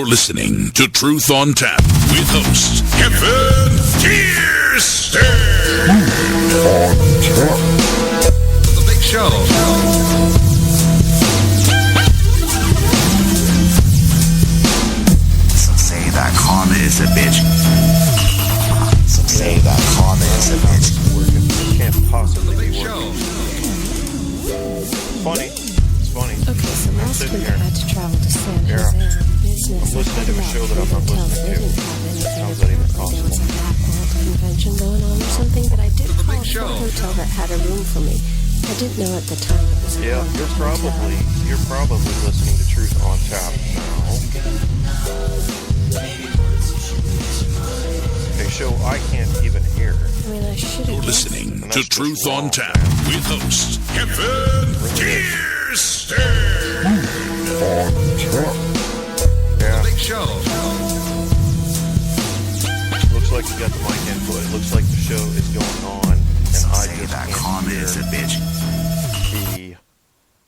You're listening to Truth on Tap with host Kevin Kirsten. The Big Show. Some say that karma is a bitch. Some say that karma is a bitch. It can't possibly be Big Show. working. It's funny. It's funny. Okay, so last sitting week here. I had to travel to San Yeah. Jose on business. I'm listening to a show that I'm not listening to. How's that even possible? There was a Blackworld convention going on or something, but I did The call Big for Show. a hotel that had a room for me. I didn't know at the time it was a Yeah, haunted you're hotel. probably listening to Truth on Tap now. A show I can't even hear. I mean, I should have You're guessed. listening And to that's just Truth on wrong, Tap man. with host Kevin Kirsten. Yeah, Big Show. looks like you got the mic input. It looks like the show is going on, and Some I say just that can't karma hear is a bitch. the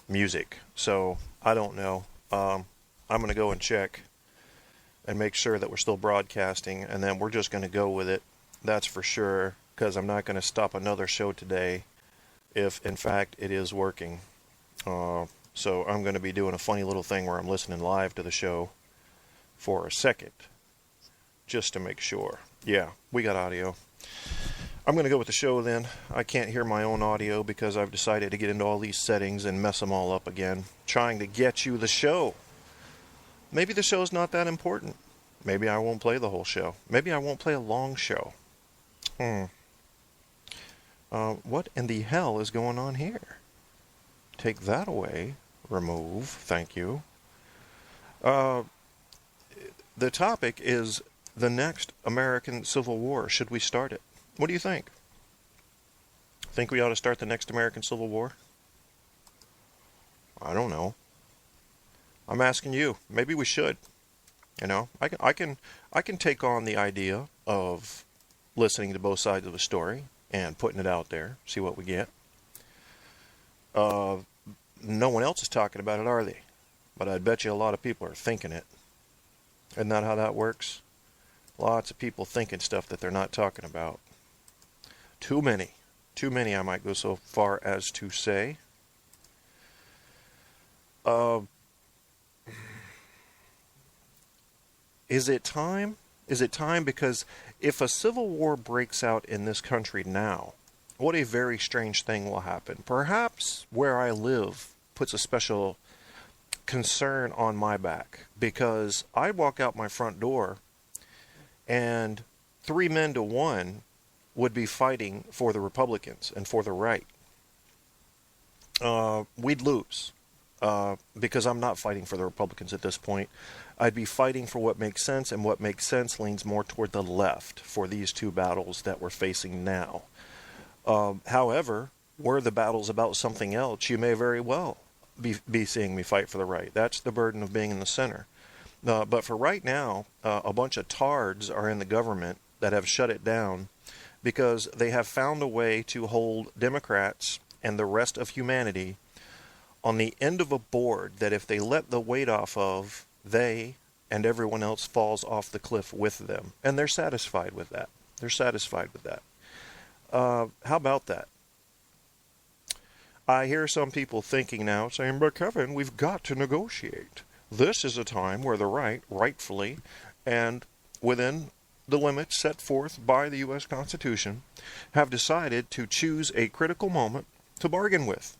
music. So I don't know. I'm going to go and check and make sure that we're still broadcasting, and then we're just going to go with it. That's for sure, because I'm not going to stop another show today if, in fact, it is working. So I'm going to be doing a funny little thing where I'm listening live to the show for a second, just to make sure. Yeah, we got audio. I'm going to go with the show then. I can't hear my own audio because I've decided to get into all these settings and mess them all up again, trying to get you the show. Maybe the show's not that important. Maybe I won't play the whole show. Maybe I won't play a long show. What in the hell is going on here? Take that away. Remove. Thank you. The topic is the next American Civil War. Should we start it? What do you think? Think we ought to start the next American Civil War? I don't know. I'm asking you. Maybe we should. You know, I can take on the idea of listening to both sides of a story and putting it out there, see what we get. No one else is talking about it, are they? But I bet you a lot of people are thinking it. Isn't that how that works? Lots of people thinking stuff that they're not talking about. Too many, I might go so far as to say. Is it time? Is it time? Because if a civil war breaks out in this country now, what a very strange thing will happen. Perhaps where I live puts a special concern on my back, because I walk out my front door and 3 men to 1 would be fighting for the Republicans and for the right. We'd lose, because I'm not fighting for the Republicans at this point. I'd be fighting for what makes sense, and what makes sense leans more toward the left for these two battles that we're facing now. However, were the battles about something else, you may very well be seeing me fight for the right. That's the burden of being in the center. But for right now, a bunch of tards are in the government that have shut it down because they have found a way to hold Democrats and the rest of humanity on the end of a board that if they let the weight off of, they and everyone else falls off the cliff with them. And they're satisfied with that. How about that? I hear some people thinking now, saying, but Kevin, we've got to negotiate. This is a time where the right, rightfully, and within the limits set forth by the U.S. Constitution, have decided to choose a critical moment to bargain with.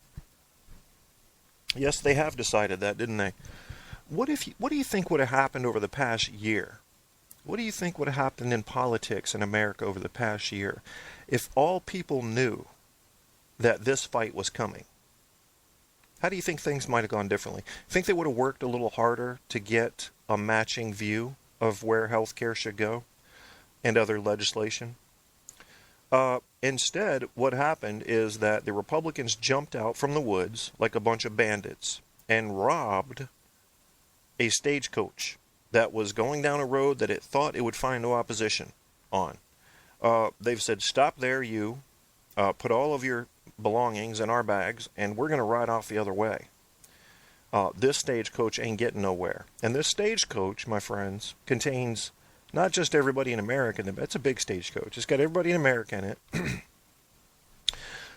Yes, they have decided that, didn't they? What do you think would have happened over the past year? What do you think would have happened in politics in America over the past year if all people knew that this fight was coming? How do you think things might have gone differently? Think they would have worked a little harder to get a matching view of where health care should go and other legislation? Instead, what happened is that the Republicans jumped out from the woods like a bunch of bandits and robbed a stagecoach that was going down a road that it thought it would find no opposition on. They've said, stop there, you. Put all of your belongings in our bags, and we're going to ride off the other way. this stagecoach ain't getting nowhere. And this stagecoach, my friends, contains not just everybody in America. It's a big stagecoach. It's got everybody in America in it.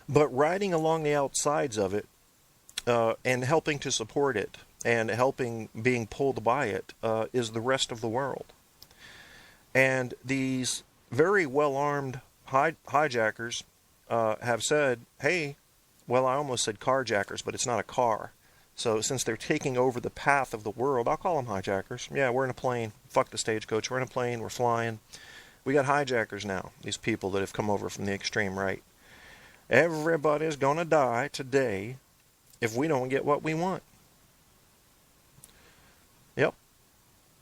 But riding along the outsides of it and helping to support it and helping being pulled by it is the rest of the world. And these very well-armed hijackers have said, hey, well, I almost said carjackers, but it's not a car. So since they're taking over the path of the world, I'll call them hijackers. Yeah, we're in a plane. Fuck the stagecoach. We're in a plane. We're flying. We got hijackers now, these people that have come over from the extreme right. Everybody's going to die today if we don't get what we want. Yep.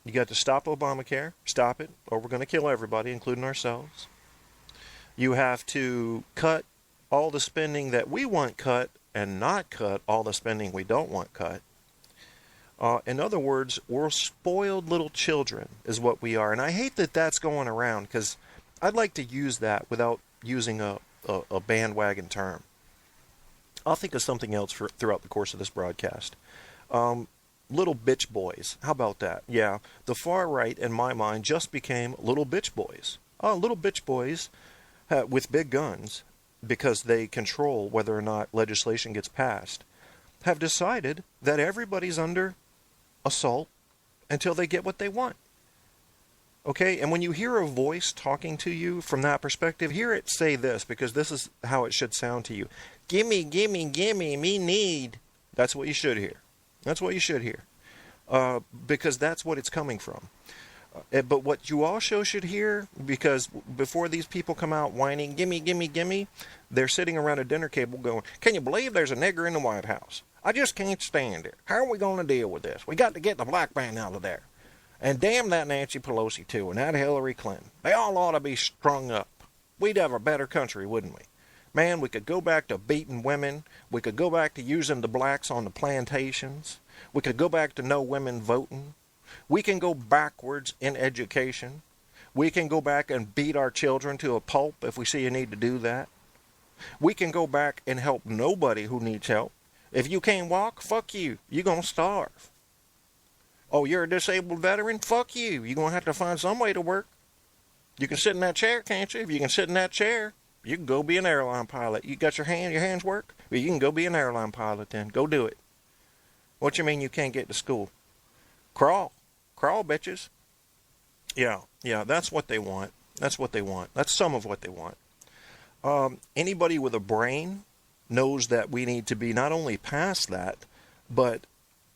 You got to stop Obamacare. Stop it, or we're going to kill everybody, including ourselves. You have to cut all the spending that we want cut and not cut all the spending we don't want cut. In other words, we're spoiled little children is what we are. And I hate that that's going around, because I'd like to use that without using a bandwagon term. I'll think of something else throughout the course of this broadcast. Little bitch boys. How about that? Yeah, the far right, in my mind, just became little bitch boys. Little bitch boys with big guns, because they control whether or not legislation gets passed, have decided that everybody's under assault until they get what they want. Okay, and when you hear a voice talking to you from that perspective, hear it say this, because this is how it should sound to you. Gimme, gimme, gimme, me need. That's what you should hear. That's what you should hear. Because that's what it's coming from. But what you also should hear, because before these people come out whining, gimme, gimme, gimme, they're sitting around a dinner table going, can you believe there's a nigger in the White House? I just can't stand it. How are we going to deal with this? We got to get the black man out of there. And damn that Nancy Pelosi, too, and that Hillary Clinton. They all ought to be strung up. We'd have a better country, wouldn't we? Man, we could go back to beating women. We could go back to using the blacks on the plantations. We could go back to no women voting. We can go backwards in education. We can go back and beat our children to a pulp if we see a need to do that. We can go back and help nobody who needs help. If you can't walk, fuck you. You're going to starve. Oh, you're a disabled veteran? Fuck you. You're going to have to find some way to work. You can sit in that chair, can't you? If you can sit in that chair, you can go be an airline pilot. You got your hands work? Well, you can go be an airline pilot then. Go do it. What you mean you can't get to school? Crawl. Crawl, bitches. Yeah, that's what they want. That's what they want. That's some of what they want. Anybody with a brain knows that we need to be not only past that, but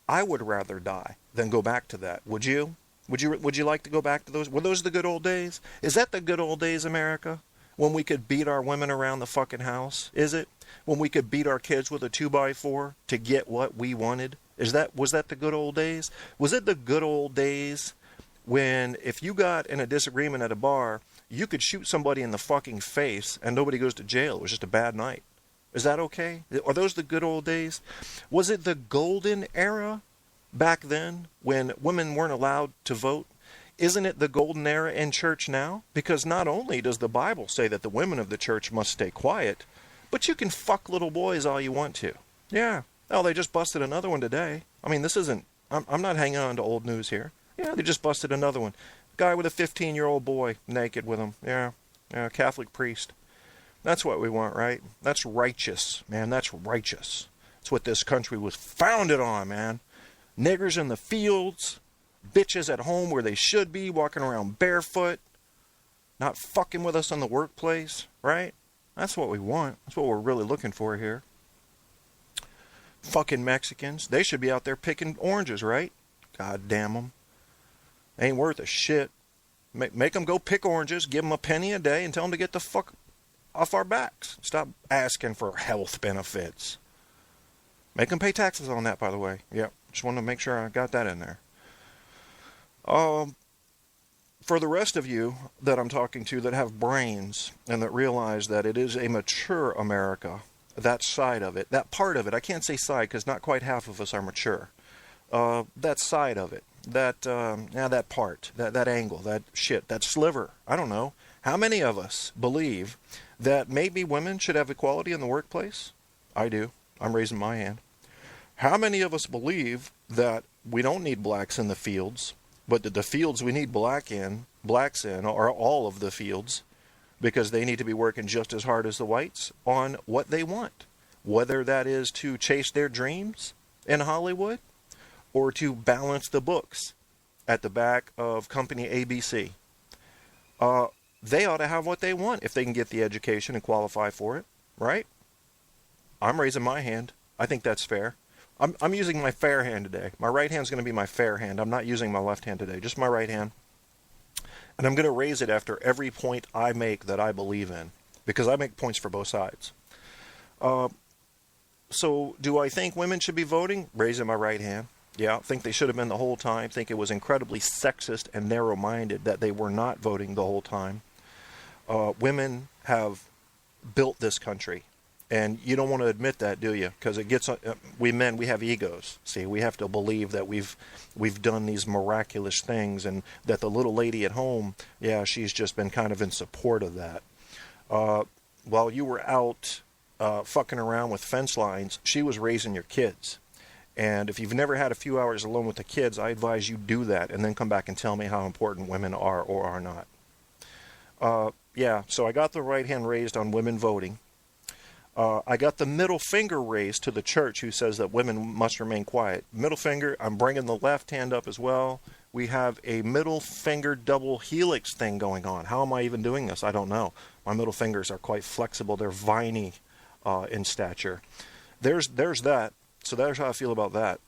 I would rather die than go back to that. Would you? Would you like to go back to those? Were those the good old days? Is that the good old days, America? When we could beat our women around the fucking house? Is it? When we could beat our kids with a 2x4 to get what we wanted? Was that the good old days? Was it the good old days when if you got in a disagreement at a bar, you could shoot somebody in the fucking face and nobody goes to jail? It was just a bad night. Is that okay? Are those the good old days? Was it the golden era back then when women weren't allowed to vote? Isn't it the golden era in church now? Because not only does the Bible say that the women of the church must stay quiet, but you can fuck little boys all you want to. Yeah. Oh, they just busted another one today. I mean, this isn't... I'm not hanging on to old news here. Yeah, they just busted another one. Guy with a 15-year-old boy naked with him. Yeah, Catholic priest. That's what we want, right? That's righteous, man. That's righteous. That's what this country was founded on, man. Niggers in the fields, bitches at home where they should be, walking around barefoot, not fucking with us in the workplace, right? That's what we want. That's what we're really looking for here. Fucking Mexicans. They should be out there picking oranges, right? God damn them. Ain't worth a shit. Make them go pick oranges, give them a penny a day, and tell them to get the fuck off our backs. Stop asking for health benefits. Make them pay taxes on that, by the way. Yep. Just wanted to make sure I got that in there. For the rest of you that I'm talking to that have brains and that realize that it is a mature America, that side of it, that part of it, I can't say side because not quite half of us are mature. That side of it, that part, that angle, that shit, that sliver, I don't know. How many of us believe that maybe women should have equality in the workplace? I do. I'm raising my hand. How many of us believe that we don't need blacks in the fields, but that the fields we need blacks in are all of the fields, because they need to be working just as hard as the whites on what they want, whether that is to chase their dreams in Hollywood or to balance the books at the back of company ABC. They ought to have what they want if they can get the education and qualify for it, right? I'm raising my hand. I think that's fair. I'm using my fair hand today. My right hand's going to be my fair hand. I'm not using my left hand today, just my right hand. And I'm going to raise it after every point I make that I believe in, because I make points for both sides. So do I think women should be voting? Raising my right hand. Yeah, think they should have been the whole time. Think it was incredibly sexist and narrow-minded that they were not voting the whole time. Women have built this country, and you don't want to admit that, do you? Because it gets we men, we have egos. See, we have to believe that we've done these miraculous things, and that the little lady at home, yeah, she's just been kind of in support of that. While you were out fucking around with fence lines, she was raising your kids. And if you've never had a few hours alone with the kids, I advise you do that and then come back and tell me how important women are or are not. Yeah, so I got the right hand raised on women voting. I got the middle finger raised to the church who says that women must remain quiet. Middle finger, I'm bringing the left hand up as well. We have a middle finger double helix thing going on. How am I even doing this? I don't know. My middle fingers are quite flexible. They're viney in stature. There's that. So there's how I feel about that.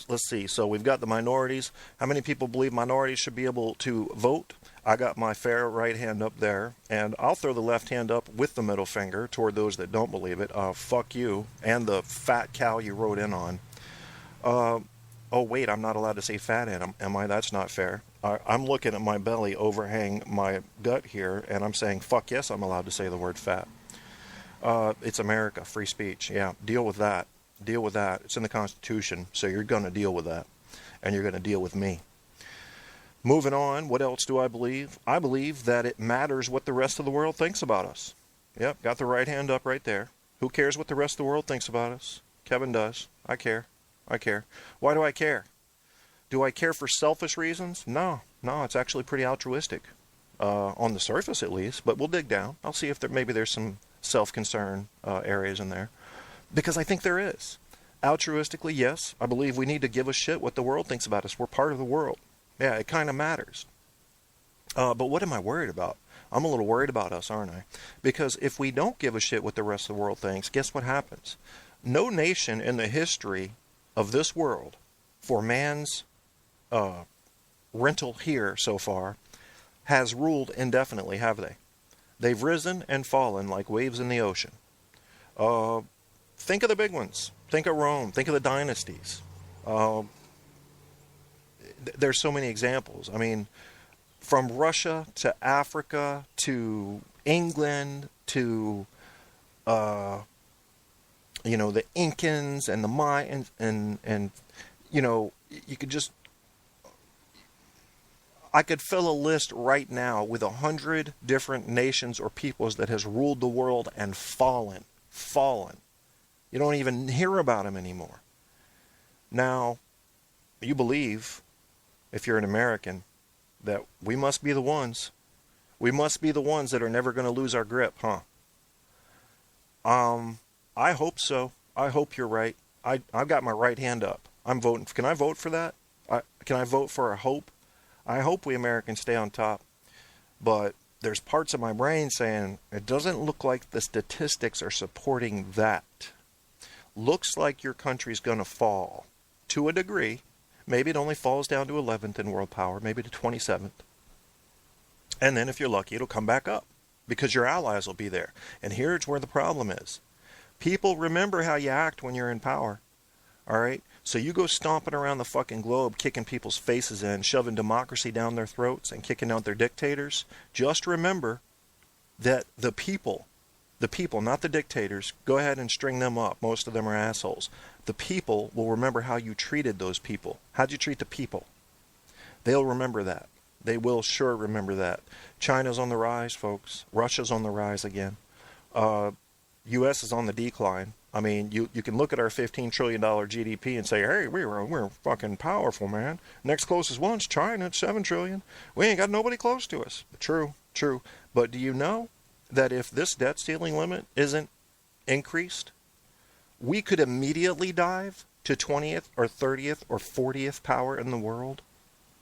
Let's see. So we've got the minorities. How many people believe minorities should be able to vote? I got my fair right hand up there, and I'll throw the left hand up with the middle finger toward those that don't believe it. Fuck you and the fat cow you rode in on. Oh wait, I'm not allowed to say fat in. Am I? That's not fair. I'm looking at my belly overhang my gut here, and I'm saying fuck yes, I'm allowed to say the word fat. It's America, free speech. Yeah, deal with that. Deal with that. It's in the Constitution, so you're going to deal with that, and you're going to deal with me. Moving on, what else do I believe? I believe that it matters what the rest of the world thinks about us. Yep, got the right hand up right there. Who cares what the rest of the world thinks about us? Kevin does. I care. I care. Why do I care? Do I care for selfish reasons? No, it's actually pretty altruistic. On the surface, at least, but we'll dig down. I'll see if maybe there's some self-concern areas in there, because I think there is. Altruistically, yes, I believe we need to give a shit what the world thinks about us. We're part of the world. Yeah, it kind of matters. But what am I worried about? I'm a little worried about us, aren't I? Because if we don't give a shit what the rest of the world thinks, guess what happens? No nation in the history of this world, for man's rental here so far, has ruled indefinitely, have they? They've risen and fallen like waves in the ocean. Think of the big ones. Think of Rome. Think of the dynasties. There's so many examples. I mean, from Russia to Africa to England to, the Incans and the Mayans and you could just, I could fill a list right now with 100 different nations or peoples that has ruled the world and fallen. You don't even hear about them anymore. Now, you believe, if you're an American, that we must be the ones. We must be the ones that are never going to lose our grip, huh? I hope so. I hope you're right. I've got my right hand up. I'm voting. Can I vote for that? Can I vote for a hope? I hope we Americans stay on top. But there's parts of my brain saying it doesn't look like the statistics are supporting that. Looks like your country's going to fall to a degree. Maybe it only falls down to 11th in world power, maybe to 27th. And then if you're lucky, it'll come back up because your allies will be there. And here's where the problem is. People remember how you act when you're in power. All right? So you go stomping around the fucking globe, kicking people's faces in, shoving democracy down their throats and kicking out their dictators. Just remember that the people, not the dictators, go ahead and string them up. Most of them are assholes. The people will remember how you treated those people. How'd you treat the people? They'll remember that. They will sure remember that. China's on the rise, folks. Russia's on the rise again. U.S. is on the decline. I mean, you can look at our $15 trillion GDP and say, hey, we're fucking powerful, man. Next closest one's China at $7 trillion. We ain't got nobody close to us. True. But do you know that if this debt ceiling limit isn't increased, we could immediately dive to 20th or 30th or 40th power in the world?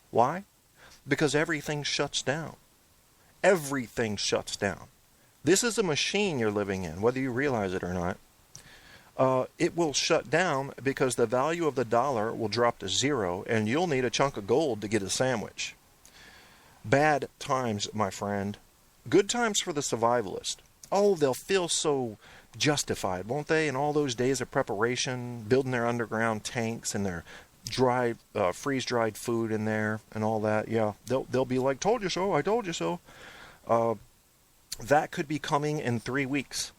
Why? Because everything shuts down. Everything shuts down. This is a machine you're living in, whether you realize it or not. It will shut down because the value of the dollar will drop to zero, and you'll need a chunk of gold to get a sandwich. Bad times, my friend. Good times for the survivalist. Oh, they'll feel so justified, won't they? In all those days of preparation, building their underground tanks and their dried, freeze-dried food in there and all that. Yeah, they'll be like, told you so, I told you so. That could be coming in 3 weeks.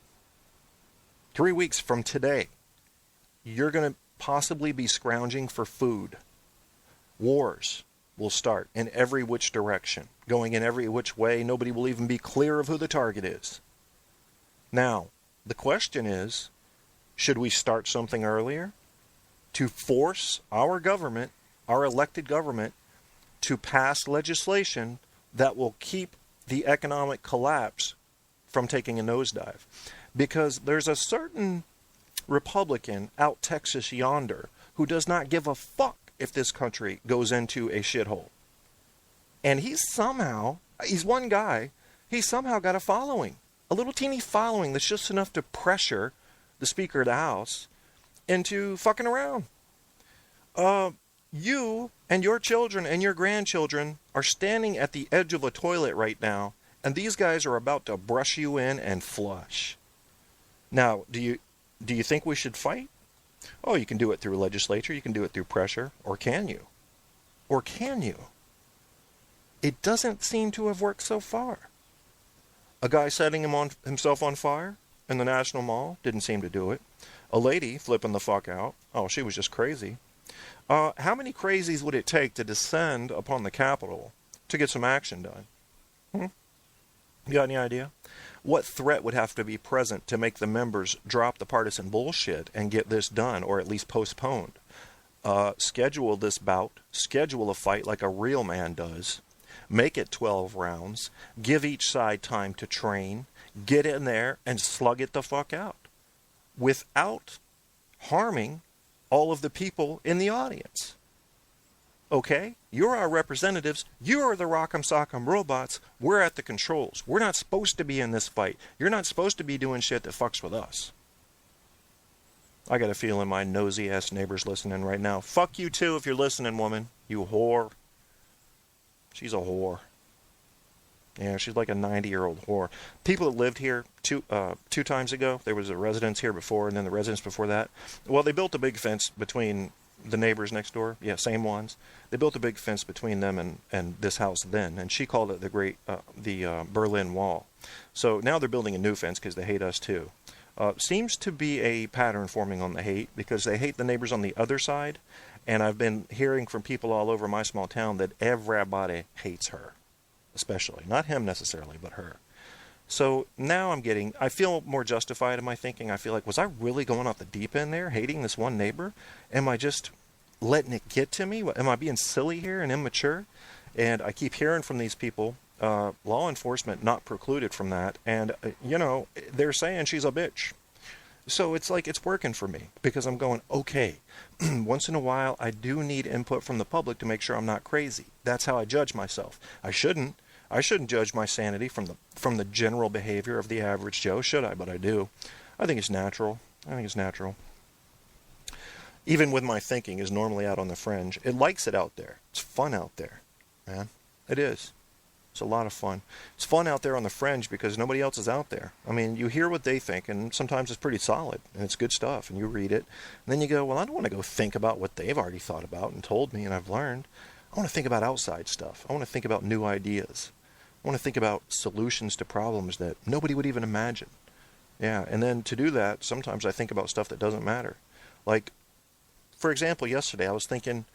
3 weeks from today, you're going to possibly be scrounging for food. Wars will start in every which direction, going in every which way. Nobody will even be clear of who the target is. Now, the question is, should we start something earlier to force our government, our elected government, to pass legislation that will keep the economic collapse from taking a nosedive? Because there's a certain Republican out Texas yonder who does not give a fuck if this country goes into a shithole. And he's one guy, he's somehow got a following. A little teeny following that's just enough to pressure the Speaker of the House into fucking around. You and your children and your grandchildren are standing at the edge of a toilet right now, and these guys are about to brush you in and flush. Now, do you think we should fight? Oh, you can do it through legislature, you can do it through pressure, or can you? Or can you? It doesn't seem to have worked so far. A guy setting himself on fire in the National Mall didn't seem to do it. A lady flipping the fuck out. Oh, she was just crazy. How many crazies would it take to descend upon the Capitol to get some action done? You got any idea? What threat would have to be present to make the members drop the partisan bullshit and get this done, or at least postponed? Schedule this bout. Schedule a fight like a real man does. Make it 12 rounds. Give each side time to train. Get in there and slug it the fuck out. Without harming all of the people in the audience. Okay? You're our representatives. You are the rock'em sock'em robots. We're at the controls. We're not supposed to be in this fight. You're not supposed to be doing shit that fucks with us. I got a feeling my nosy ass neighbor's listening right now. Fuck you too if you're listening, woman. You whore. She's a whore. Yeah, she's like a 90-year-old whore. People that lived here two times ago, there was a residence here before, and then the residence before that. Well, they built a big fence between the neighbors next door. Yeah, same ones. They built a big fence between them and this house then, and she called it the Berlin Wall. So now they're building a new fence because they hate us too. Seems to be a pattern forming on the hate, because they hate the neighbors on the other side, and I've been hearing from people all over my small town that everybody hates her. Especially. Not him necessarily, but her. So now I feel more justified in my thinking. I feel like, was I really going off the deep end there, hating this one neighbor? Am I just letting it get to me? Am I being silly here and immature? And I keep hearing from these people, law enforcement not precluded from that, and, they're saying she's a bitch. So it's like it's working for me, because I'm going, okay, once in a while I do need input from the public to make sure I'm not crazy. That's how I judge myself. I shouldn't judge my sanity from the general behavior of the average Joe, should I? But I do. I think it's natural. Even with my thinking is normally out on the fringe. It likes it out there. It's fun out there, man. It is. It's a lot of fun. It's fun out there on the fringe because nobody else is out there. I mean, you hear what they think, and sometimes it's pretty solid, and it's good stuff, and you read it. And then you go, well, I don't want to go think about what they've already thought about and told me and I've learned. I want to think about outside stuff. I want to think about new ideas. I want to think about solutions to problems that nobody would even imagine. Yeah, and then to do that, sometimes I think about stuff that doesn't matter. Like, for example, yesterday I was thinking,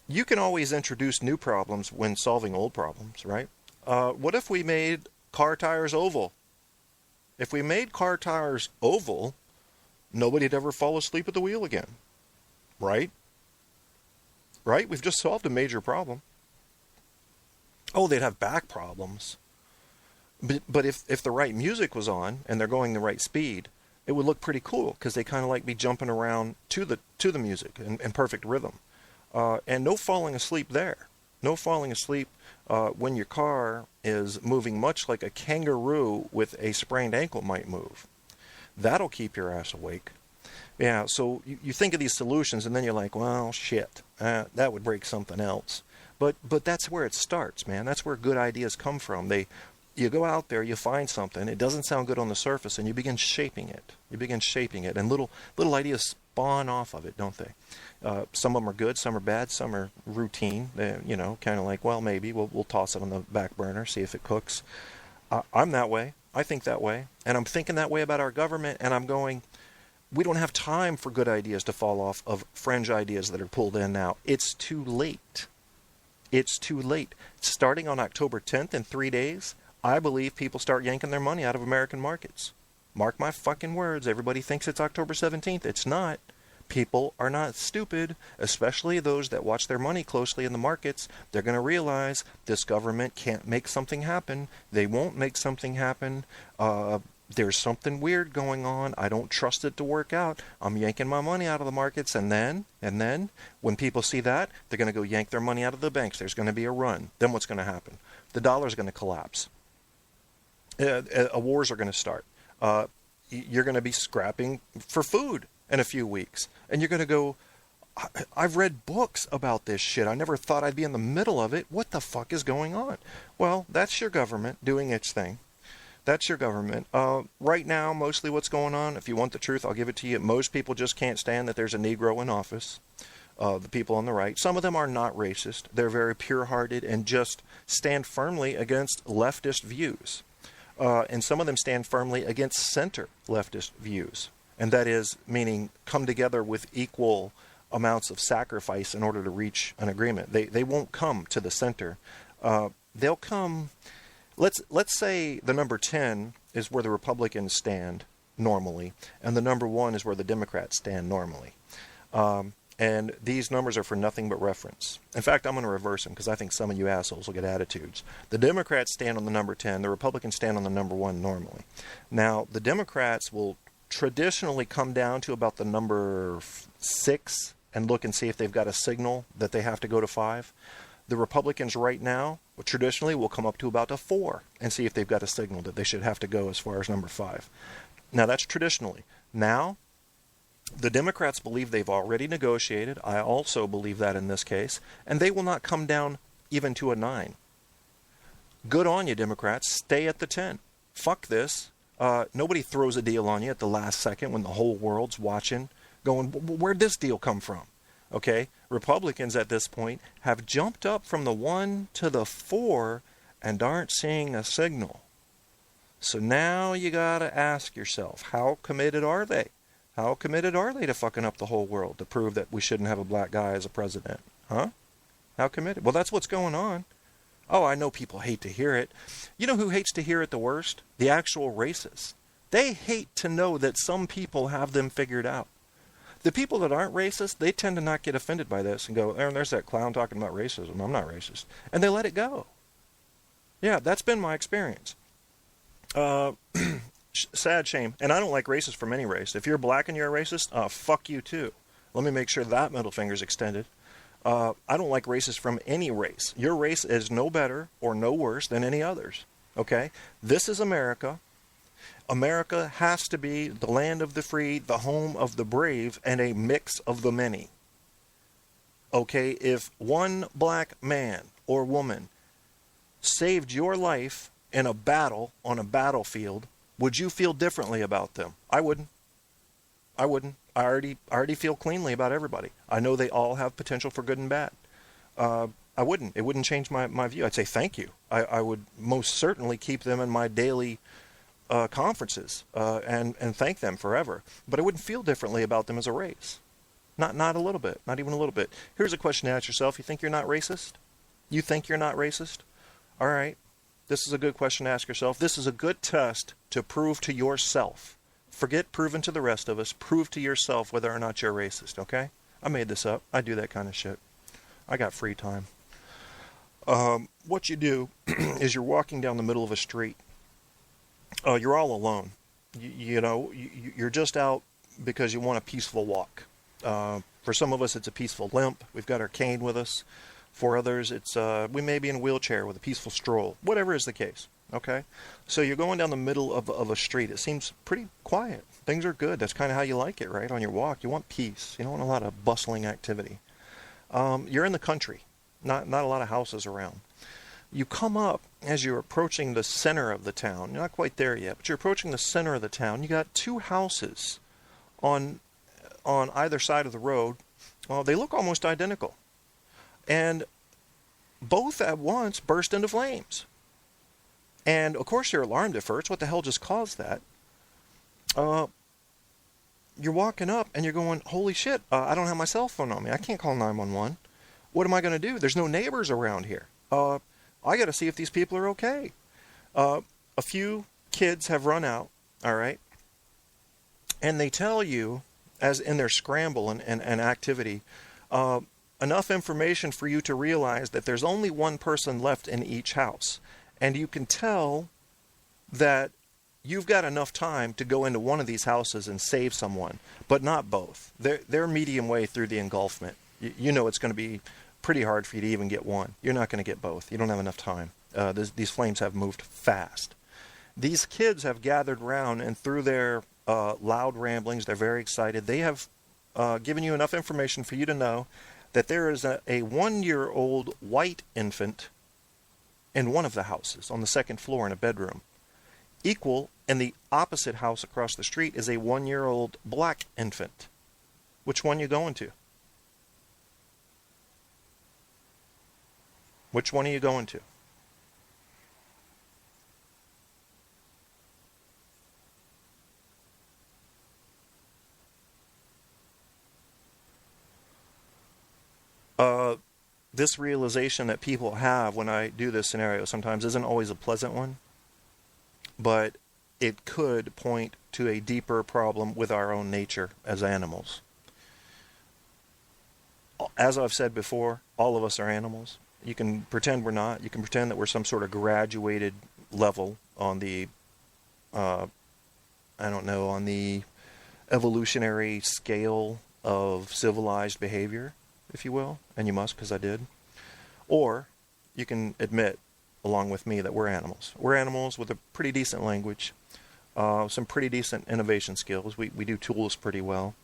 you can always introduce new problems when solving old problems, right? What if we made car tires oval? If we made car tires oval, nobody'd ever fall asleep at the wheel again. Right? Right? We've just solved a major problem. Oh, they'd have back problems. But if the right music was on and they're going the right speed, it would look pretty cool because they kind of like be jumping around to the music in perfect rhythm. And no falling asleep there. No falling asleep when your car is moving much like a kangaroo with a sprained ankle might move. That'll keep your ass awake. Yeah, so you think of these solutions and then you're like, well, shit, that would break something else. But that's where it starts, man. That's where good ideas come from. You go out there, you find something, it doesn't sound good on the surface, and you begin shaping it. And little ideas spawn off of it, don't they? Some of them are good, some are bad, some are routine. Kind of like, well, maybe we'll toss it on the back burner, see if it cooks. I'm that way. I think that way. And I'm thinking that way about our government, and I'm going, we don't have time for good ideas to fall off of fringe ideas that are pulled in now. It's too late. It's too late. Starting on October 10th in 3 days, I believe people start yanking their money out of American markets. Mark my fucking words. Everybody thinks it's October 17th. It's not. People are not stupid, especially those that watch their money closely in the markets. They're going to realize this government can't make something happen. They won't make something happen. There's something weird going on. I don't trust it to work out. I'm yanking my money out of the markets. And then, when people see that, they're going to go yank their money out of the banks. There's going to be a run. Then what's going to happen? The dollar's going to collapse. Wars are going to start. You're going to be scrapping for food in a few weeks. And you're going to go, I've read books about this shit. I never thought I'd be in the middle of it. What the fuck is going on? Well, that's your government doing its thing. That's your government. Right now, mostly what's going on, if you want the truth, I'll give it to you. Most people just can't stand that there's a Negro in office. The people on the right. Some of them are not racist. They're very pure-hearted and just stand firmly against leftist views. And some of them stand firmly against center leftist views. And that is, meaning come together with equal amounts of sacrifice in order to reach an agreement. They won't come to the center. They'll come, let's say the number 10 is where the Republicans stand normally, and the number 1 is where the Democrats stand normally. And these numbers are for nothing but reference. In fact, I'm going to reverse them because I think some of you assholes will get attitudes. The Democrats stand on the number 10. The Republicans stand on the number 1 normally. Now, the Democrats will traditionally come down to about the number 6 and look and see if they've got a signal that they have to go to 5. The Republicans right now, traditionally, will come up to about a 4 and see if they've got a signal that they should have to go as far as number 5. Now, that's traditionally. Now, the Democrats believe they've already negotiated. I also believe that in this case. And they will not come down even to a 9. Good on you, Democrats. Stay at the 10. Fuck this. Nobody throws a deal on you at the last second when the whole world's watching, going, where'd this deal come from? Okay? Republicans at this point have jumped up from the 1 to the 4 and aren't seeing a signal. So now you gotta ask yourself, how committed are they? How committed are they to fucking up the whole world to prove that we shouldn't have a black guy as a president? Huh? How committed? Well, that's what's going on. Oh, I know people hate to hear it. You know who hates to hear it the worst? The actual racists. They hate to know that some people have them figured out. The people that aren't racist, they tend to not get offended by this and go, oh, there's that clown talking about racism. I'm not racist. And they let it go. Yeah, that's been my experience. Sad shame. And I don't like racists from any race. If you're black and you're a racist, fuck you too. Let me make sure that middle finger's extended. I don't like racists from any race. Your race is no better or no worse than any others. Okay? This is America. America has to be the land of the free, the home of the brave, and a mix of the many. Okay? If one black man or woman saved your life in a battle on a battlefield, would you feel differently about them? I wouldn't. I wouldn't. I already feel cleanly about everybody. I know they all have potential for good and bad. I wouldn't. It wouldn't change my view. I'd say thank you. I would most certainly keep them in my daily conferences and thank them forever. But I wouldn't feel differently about them as a race. Not a little bit. Not even a little bit. Here's a question to ask yourself. You think you're not racist? You think you're not racist? All right. This is a good question to ask yourself. This is a good test to prove to yourself Forget proving to the rest of us. Prove to yourself whether or not you're racist, okay? I made this up. I do that kind of shit. I got free time. What you do is you're walking down the middle of a street. You're all alone. You're just out because you want a peaceful walk. For some of us, it's a peaceful limp. We've got our cane with us. For others, it's we may be in a wheelchair with a peaceful stroll. Whatever is the case, okay? So you're going down the middle of a street. It seems pretty quiet. Things are good. That's kind of how you like it, right? On your walk, you want peace. You don't want a lot of bustling activity. You're in the country. Not a lot of houses around. You come up as you're approaching the center of the town. You're not quite there yet, but you're approaching the center of the town. You got two houses on either side of the road. They look almost identical. And both at once burst into flames. And, of course, you're alarmed at first. What the hell just caused that? You're walking up and you're going, holy shit, I don't have my cell phone on me. I can't call 911. What am I going to do? There's no neighbors around here. I got to see if these people are okay. A few kids have run out, all right? And they tell you, as in their scramble and activity, enough information for you to realize that there's only one person left in each house. And you can tell that you've got enough time to go into one of these houses and save someone, but not both. They're medium way through the engulfment. You know it's going to be pretty hard for you to even get one. You're not going to get both. You don't have enough time. These flames have moved fast. These kids have gathered round, and through their loud ramblings, they're very excited. They have given you enough information for you to know that there is a 1-year-old white infant in one of the houses on the second floor in a bedroom. Equal in the opposite house across the street is a 1-year-old black infant. Which one you going to? Which one are you going to? This realization that people have when I do this scenario sometimes isn't always a pleasant one, but it could point to a deeper problem with our own nature as animals. As I've said before, all of us are animals. You can pretend we're not. You can pretend that we're some sort of graduated level on the, on the evolutionary scale of civilized behavior, if you will, and you must, because I did. Or you can admit, along with me, that we're animals. We're animals with a pretty decent language, some pretty decent innovation skills. We do tools pretty well,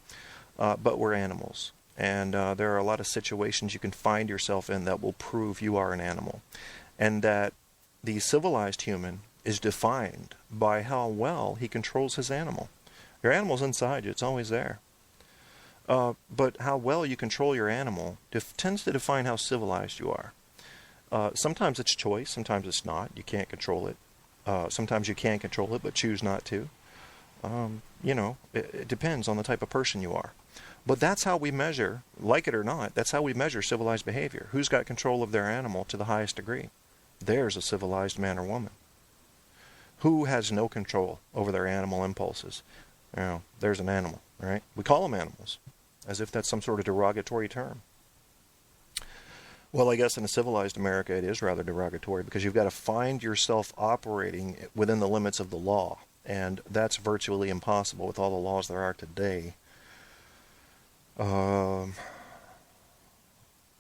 but we're animals. And there are a lot of situations you can find yourself in that will prove you are an animal. And that the civilized human is defined by how well he controls his animal. Your animal's inside you. It's always there. But how well you control your animal tends to define how civilized you are. Sometimes it's choice. Sometimes it's not. You can't control it. Sometimes you can control it, but choose not to. It depends on the type of person you are. But that's how we measure, like it or not, that's how we measure civilized behavior. Who's got control of their animal to the highest degree? There's a civilized man or woman. Who has no control over their animal impulses? There's an animal, right? We call them animals, as if that's some sort of derogatory term. Well, I guess in a civilized America it is rather derogatory, because you've got to find yourself operating within the limits of the law, and that's virtually impossible with all the laws there are today.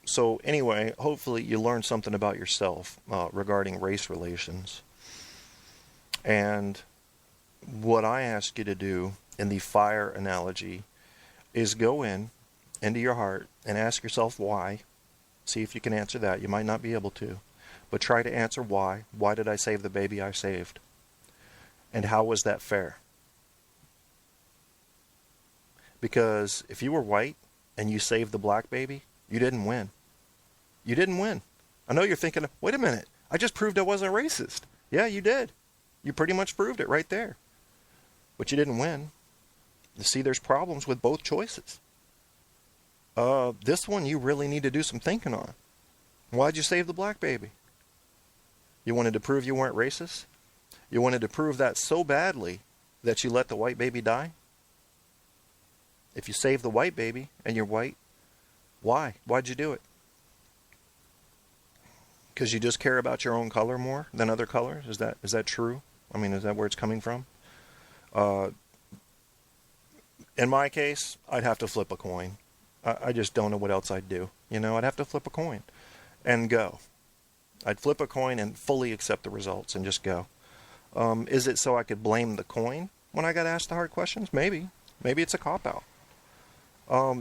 So anyway, hopefully you learned something about yourself regarding race relations. And what I ask you to do in the fire analogy is go into your heart and ask yourself why. See if you can answer that. You might not be able to, but try to answer why. Why did I save the baby I saved? And how was that fair? Because if you were white and you saved the black baby, you didn't win. You didn't win. I know you're thinking, wait a minute, I just proved I wasn't racist. Yeah, you did. You pretty much proved it right there. But you didn't win. You see, there's problems with both choices. This one you really need to do some thinking on. Why'd you save the black baby? You wanted to prove you weren't racist? You wanted to prove that so badly that you let the white baby die? If you save the white baby and you're white, why? Why'd you do it? Because you just care about your own color more than other colors? Is that true? I mean, is that where it's coming from? In my case, I'd have to flip a coin. I just don't know what else I'd do. I'd have to flip a coin and go. I'd flip a coin and fully accept the results and just go. Is it so I could blame the coin when I got asked the hard questions? Maybe. Maybe it's a cop-out.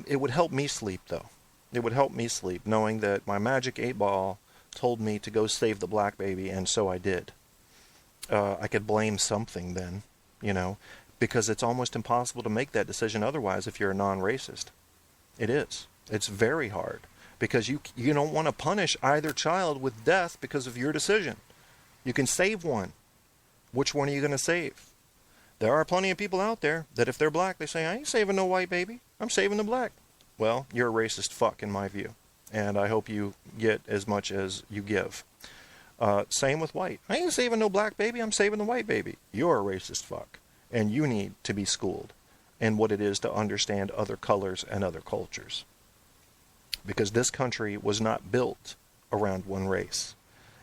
It would help me sleep, though. It would help me sleep knowing that my magic 8-ball told me to go save the black baby, and so I did. I could blame something then, because it's almost impossible to make that decision otherwise if you're a non-racist. It is. It's very hard, because you don't want to punish either child with death because of your decision. You can save one. Which one are you going to save? There are plenty of people out there that if they're black, they say, I ain't saving no white baby. I'm saving the black. Well, you're a racist fuck in my view. And I hope you get as much as you give. Same with white. I ain't saving no black baby. I'm saving the white baby. You're a racist fuck. And you need to be schooled in what it is to understand other colors and other cultures. Because this country was not built around one race.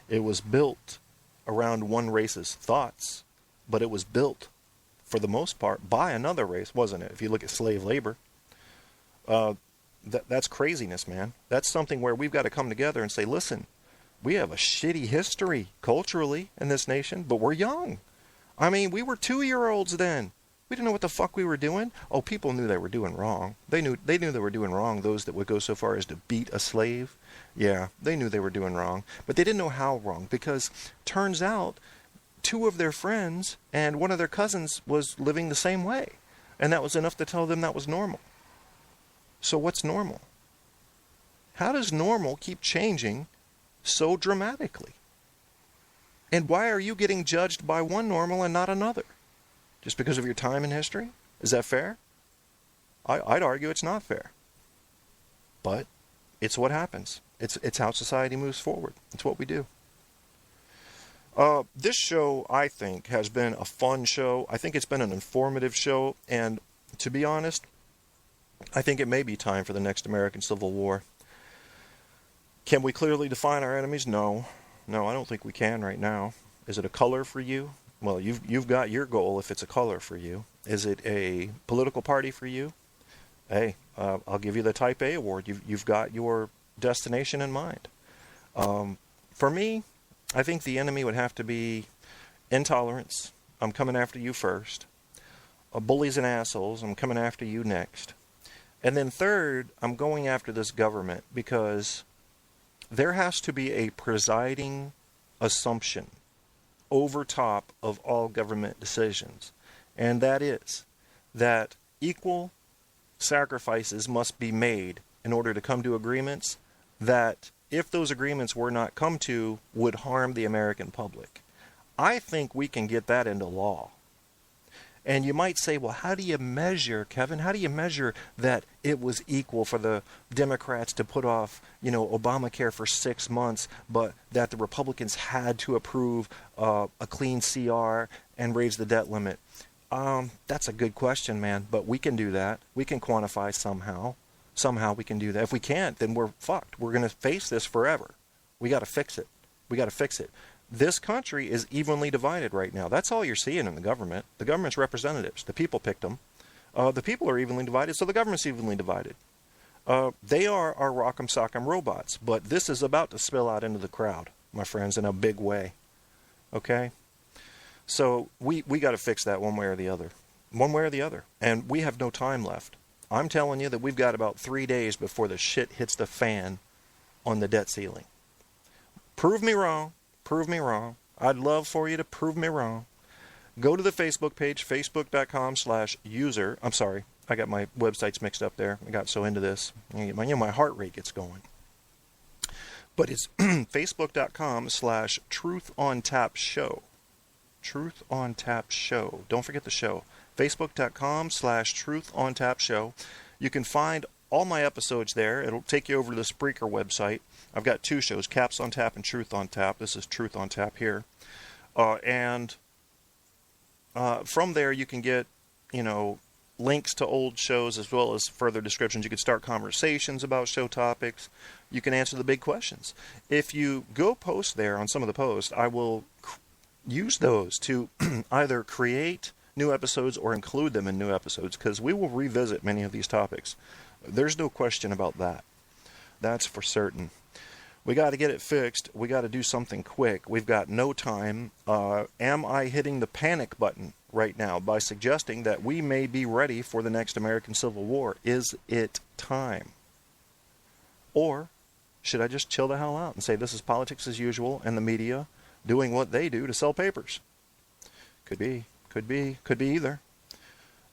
It was built around one race's thoughts, but it was built, for the most part, by another race, wasn't it? If you look at slave labor, that's craziness, man. That's something where we've got to come together and say, listen, we have a shitty history culturally in this nation, but we're young. I mean, we were 2-year-olds then. We didn't know what the fuck we were doing. Oh, people knew they were doing wrong. They knew they were doing wrong, those that would go so far as to beat a slave. Yeah, they knew they were doing wrong. But they didn't know how wrong, because turns out 2 of their friends and 1 of their cousins was living the same way. And that was enough to tell them that was normal. So what's normal? How does normal keep changing so dramatically? And why are you getting judged by one normal and not another? Just because of your time in history? Is that fair? I'd argue it's not fair. But it's what happens. It's how society moves forward. It's what we do. This show, I think, has been a fun show. I think it's been an informative show. And to be honest, I think it may be time for the next American Civil War. Can we clearly define our enemies? No. No, I don't think we can right now. Is it a color for you? Well, you've got your goal if it's a color for you. Is it a political party for you? Hey, I'll give you the Type A award. You've got your destination in mind. For me, I think the enemy would have to be intolerance. I'm coming after you first. Bullies and assholes. I'm coming after you next. And then third, I'm going after this government because there has to be a presiding assumption over top of all government decisions. And that is that equal sacrifices must be made in order to come to agreements that, if those agreements were not come to, would harm the American public. I think we can get that into law. And you might say, well, how do you measure, Kevin? How do you measure that it was equal for the Democrats to put off, Obamacare for 6 months, but that the Republicans had to approve a clean CR and raise the debt limit? That's a good question, man. But we can do that. We can quantify somehow. Somehow we can do that. If we can't, then we're fucked. We're going to face this forever. We got to fix it. We got to fix it. This country is evenly divided right now. That's all you're seeing in the government. The government's representatives. The people picked them. The people are evenly divided, so the government's evenly divided. They are our rock'em sock'em robots, but this is about to spill out into the crowd, my friends, in a big way. Okay? So we got to fix that one way or the other. One way or the other. And we have no time left. I'm telling you that we've got about 3 days before the shit hits the fan on the debt ceiling. Prove me wrong. Prove me wrong. I'd love for you to prove me wrong. Go to the Facebook page, facebook.com/user. I'm sorry, I got my websites mixed up there. I got so into this. My heart rate gets going. But it's facebook.com/truthontapshow. Truth on Tap Show. Don't forget the show. Facebook.com/truthontapshow. You can find all my episodes there. It'll take you over to the Spreaker website. I've got 2 shows, Caps on Tap and Truth on Tap. This is Truth on Tap here. And from there you can get, links to old shows as well as further descriptions. You can start conversations about show topics. You can answer the big questions. If you go post there on some of the posts, I will use those to either create new episodes or include them in new episodes, because we will revisit many of these topics. There's no question about that. That's for certain. We got to get it fixed. We got to do something quick. We've got no time. Am I hitting the panic button right now by suggesting that we may be ready for the next American Civil War? Is it time? Or should I just chill the hell out and say this is politics as usual and the media doing what they do to sell papers? Could be either.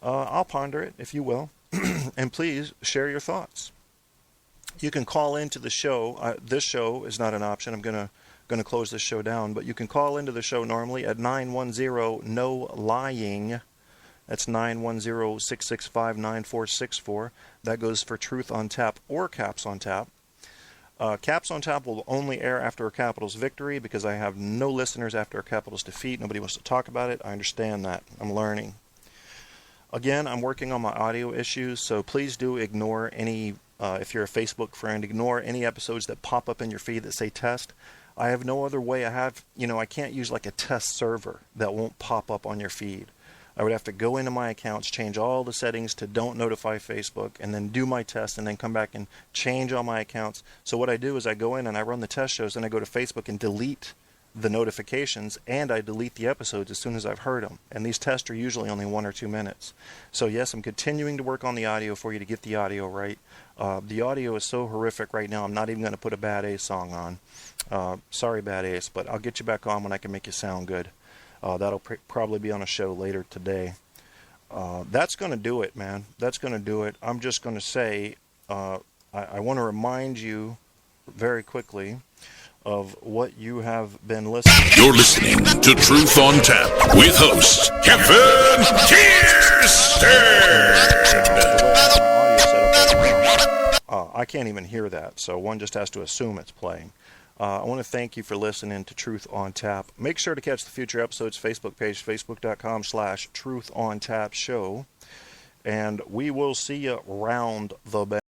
I'll ponder it, if you will. And please share your thoughts. You can call into the show. This show is not an option. I'm gonna close this show down, but you can call into the show normally at 910-NO-LYING. That's 910-665-9464. That goes for Truth on Tap or Caps on Tap. Caps on Tap will only air after a Capitals victory because I have no listeners after a Capitals defeat. Nobody wants to talk about it. I understand that. I'm learning. Again, I'm working on my audio issues, so please do ignore any, if you're a Facebook friend, ignore any episodes that pop up in your feed that say test. I have no other way. I can't use like a test server that won't pop up on your feed. I would have to go into my accounts, change all the settings to don't notify Facebook, and then do my test, and then come back and change all my accounts. So what I do is I go in and I run the test shows, and I go to Facebook and delete the notifications, and I delete the episodes as soon as I've heard them. And these tests are usually only 1 or 2 minutes. So yes, I'm continuing to work on the audio for you to get the audio right. The audio is so horrific right now, I'm not even going to put a Bad Ace song on. Sorry, Bad Ace, but I'll get you back on when I can make you sound good. That'll probably be on a show later today. That's going to do it, man. That's going to do it. I'm just going to say, I want to remind you very quickly of what you have been listening to. You're listening to Truth on Tap with host Kevin Kirsten. I can't even hear that, so one just has to assume it's playing. I want to thank you for listening to Truth on Tap. Make sure to catch the future episodes Facebook page, facebook.com/Truth on Tap show. And we will see you round the bend.